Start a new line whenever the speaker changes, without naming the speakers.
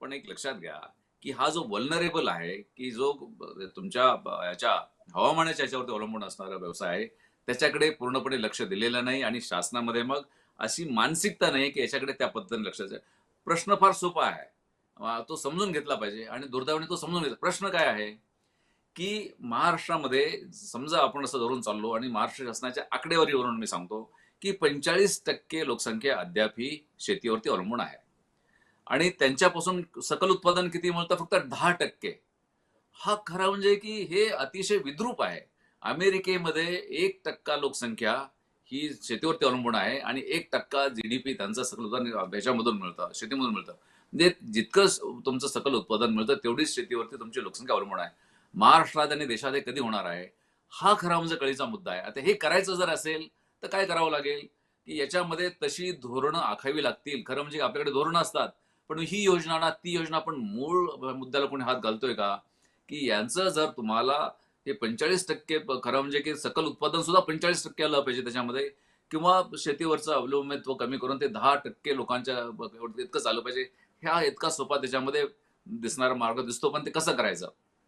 पण एक लक्षात घ्या, की हा जो व्हल्नरेबल आहे, की जो तुमच्या याच्या हवामानाच्या याच्यावरती अवलंबून असणारा व्यवसाय आहे, त्याच्याकडे पूर्णपणे लक्ष दिलेलं नाही आणि शासनामध्ये मग अशी मानसिकता नाही, की याच्याकडे त्या पद्धतीने लक्ष द्यायचं. प्रश्न फार सोपा आहे. तो समजून घेतला पाहिजे आणि दुर्दैवाने तो समजून घेतला. प्रश्न काय आहे, की महाराष्ट्रामध्ये समजा आपण असं धरून चाललो आणि महाराष्ट्र शासनाच्या आकडेवारीवरून मी सांगतो, की 45% लोकसंख्या अद्याप ही शेतीवरती अवलंबून आहे. आणि त्यांच्यापासून सकल उत्पादन किती मिळतं? फक्त 10%. हा खरा म्हणजे की हे अतिशय विद्रूप आहे. अमेरिकेमध्ये 1% लोकसंख्या ही शेतीवरती अवलंबून आहे आणि 1% जीडीपी त्यांचं सकल उत्पादन ह्याच्यामधून मिळतं, शेतीमधून मिळतं. म्हणजे जितकं तुमचं सकल उत्पादन मिळतं तेवढीच शेतीवरती तुमची लोकसंख्या अवलंबून आहे. महाराष्ट्रात आणि देशात हे कधी होणार आहे? हा खरा म्हणजे कळीचा मुद्दा आहे. आता हे करायचं जर असेल तर काय करावं लागेल? की याच्यामध्ये तशी धोरणं आखावी लागतील. खरं म्हणजे आपल्याकडे धोरणं असतात. पण ही योजना ना ती योजना पण मूळ मुद्द्याला कोणी हात घालतोय का? की यांचं जर तुम्हाला हे 45% खरं म्हणजे की सकल उत्पादन सुद्धा 45% आलं पाहिजे त्याच्यामध्ये किंवा शेतीवरचं अवलंबित्व कमी करून ते 10% लोकांच्या इतकंच आलं पाहिजे. हा इतका सोपा त्याच्यामध्ये दिसणारा मार्ग दिसतो, पण ते कसं करायचं?